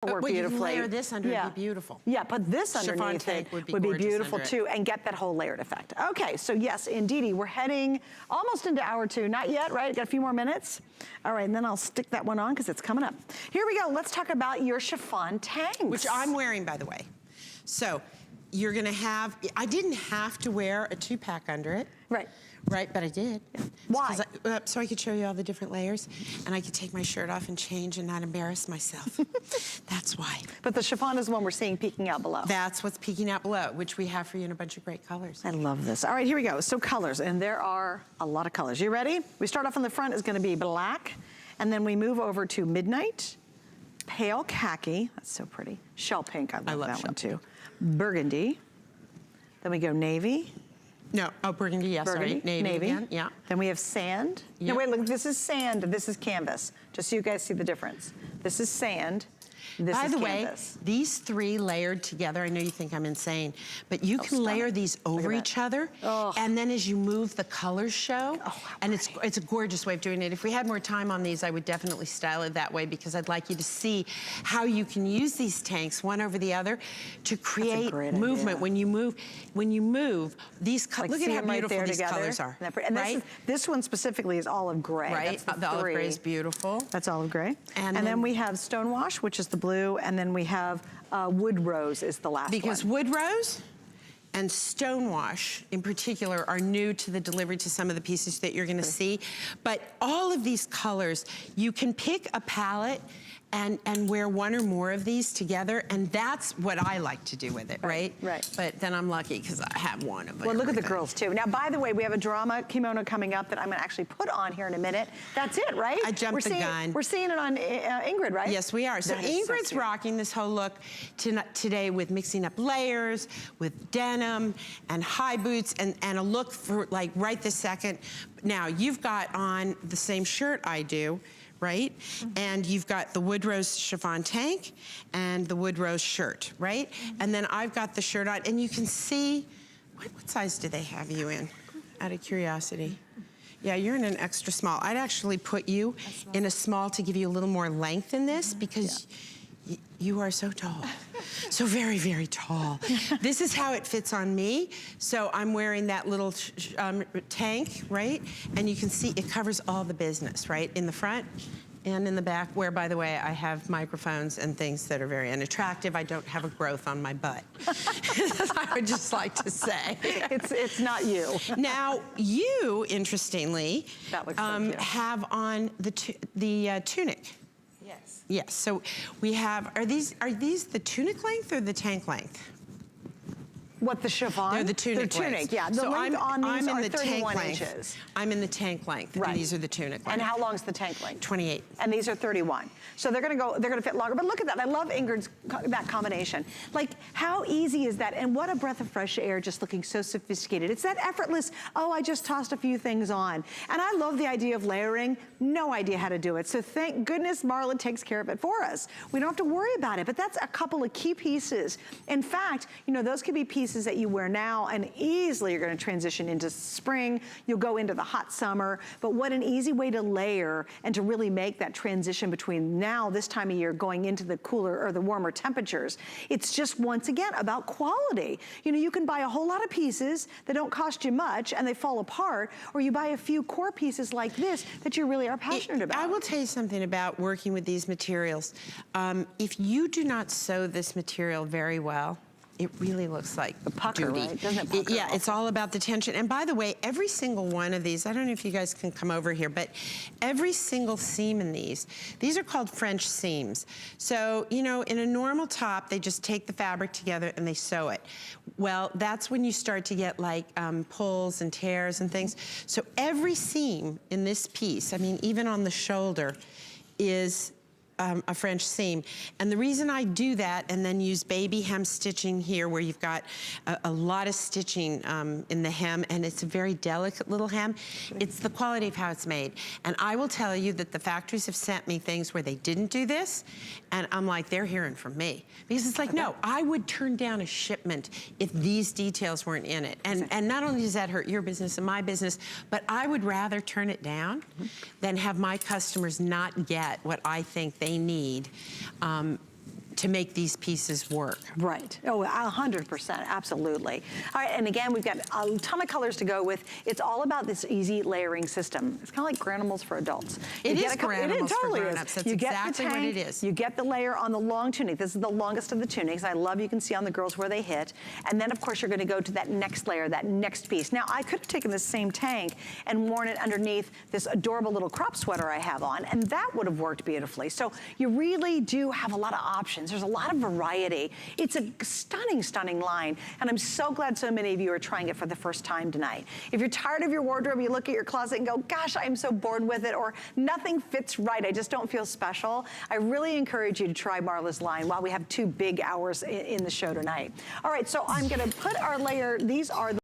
work beautifully. You can layer this under, it'd be beautiful. Yeah, put this underneath it would be beautiful too, and get that whole layered effect. Okay, so yes, indeedy, we're heading almost into hour 2. Not yet, right? Got a few more minutes. All right, and then I'll stick that one on because it's coming up. Here we go. Let's talk about your chiffon tanks. Which I'm wearing, by the way. So you're gonna have, I didn't have to wear a 2-pack under it. Right. Right, but I did. Why? So I could show you all the different layers, and I could take my shirt off and change and not embarrass myself. That's why. But the chiffon is the one we're seeing peeking out below. That's what's peeking out below, which we have for you in a bunch of great colors. I love this. All right, here we go. So colors, and there are a lot of colors. You ready? We start off on the front, is gonna be black, and then we move over to midnight, pale khaki, that's so pretty, shell pink, I love that one too, burgundy, then we go navy. No, oh, burgundy, yes, Burgundy, sorry. Navy again, yeah. Then we have sand. Yeah. No, wait, look, this is sand, this is canvas, just so you guys see the difference. This is sand, this is canvas. By the way, these 3 layered together, I know you think I'm insane, but you can layer these over each other, and then as you move, the colors show, and it's a gorgeous way of doing it. If we had more time on these, I would definitely style it that way, because I'd like you to see how you can use these tanks, one over the other, to create movement. When you move, these colors, look at how beautiful these colors are. And this one specifically is olive gray. Right, the olive gray is beautiful. That's olive gray. And then we have stonewash, which is the blue, and then we have wood rose is the last one. Because wood rose and stonewash in particular are new to the delivery to some of the pieces that you're gonna see. But all of these colors, you can pick a palette and wear one or more of these together, and that's what I like to do with it, right? Right. But then I'm lucky because I have one of them. Well, look at the girls too. Now, by the way, we have a drama kimono coming up that I'm gonna actually put on here in a minute. That's it, right? I jumped the gun. We're seeing it on Ingrid, right? Yes, we are. So Ingrid's rocking this whole look today with mixing up layers, with denim and high boots, and a look for like right this second. Now, you've got on the same shirt I do, right? And you've got the wood rose chiffon tank and the wood rose shirt, right? And then I've got the shirt on, and you can see, what size do they have you in, out of curiosity? Yeah, you're in an extra small. I'd actually put you in a small to give you a little more length in this, because you are so tall. So very, very tall. This is how it fits on me. So I'm wearing that little tank, right? And you can see it covers all the business, right? In the front and in the back, where, by the way, I have microphones and things that are very unattractive. I don't have a growth on my butt. I would just like to say. It's not you. Now, you, interestingly, have on the tunic. Yes. Yes, so we have, are these the tunic length or the tank length? What, the chiffon? They're the tunic length. Yeah. The length on these are 31 inches. I'm in the tank length, and these are the tunic length. And how long is the tank length? 28. And these are 31. So they're gonna fit longer. But look at that, I love Ingrid's, that combination. Like, how easy is that? And what a breath of fresh air, just looking so sophisticated. It's that effortless, oh, I just tossed a few things on. And I love the idea of layering, no idea how to do it. So thank goodness Marla takes care of it for us. We don't have to worry about it, but that's a couple of key pieces. In fact, you know, those could be pieces that you wear now, and easily you're gonna transition into spring, you'll go into the hot summer, but what an easy way to layer and to really make that transition between now, this time of year, going into the cooler or the warmer temperatures. It's just, once again, about quality. You know, you can buy a whole lot of pieces that don't cost you much and they fall apart, or you buy a few core pieces like this that you really are passionate about. I will tell you something about working with these materials. If you do not sew this material very well, it really looks like a pucker, duty. Right? Doesn't it pucker? Yeah, it's all about the tension. And by the way, every single one of these, I don't know if you guys can come over here, but every single seam in these are called French seams. So, you know, in a normal top, they just take the fabric together and they sew it. Well, that's when you start to get like pulls and tears and things. So every seam in this piece, I mean, even on the shoulder, is a French seam. And the reason I do that and then use baby hem stitching here, where you've got a lot of stitching in the hem, and it's a very delicate little hem, it's the quality of how it's made. And I will tell you that the factories have sent me things where they didn't do this, and I'm like, they're hearing from me. Because it's like, no, I would turn down a shipment if these details weren't in it. And not only does that hurt your business and my business, but I would rather turn it down than have my customers not get what I think they need. to make these pieces work. Right. Oh, 100%. Absolutely. All right. And again, we've got a ton of colors to go with. It's all about this easy layering system. It's kind of like Granimals for adults. It is Granimals for grown-ups. That's exactly what it is. You get the layer on the long tunic. This is the longest of the tunics. I love, you can see on the girls where they hit. And then, of course, you're going to go to that next layer, that next piece. Now, I could have taken this same tank and worn it underneath this adorable little crop sweater I have on, and that would have worked beautifully. So you really do have a lot of options. There's a lot of variety. It's a stunning, stunning line, and I'm so glad so many of you are trying it for the first time tonight. If you're tired of your wardrobe, you look at your closet and go, gosh, I'm so bored with it, or nothing fits right, I just don't feel special, I really encourage you to try Marla's line while we have 2 big hours in the show tonight. All right, so I'm gonna put our layer, these are the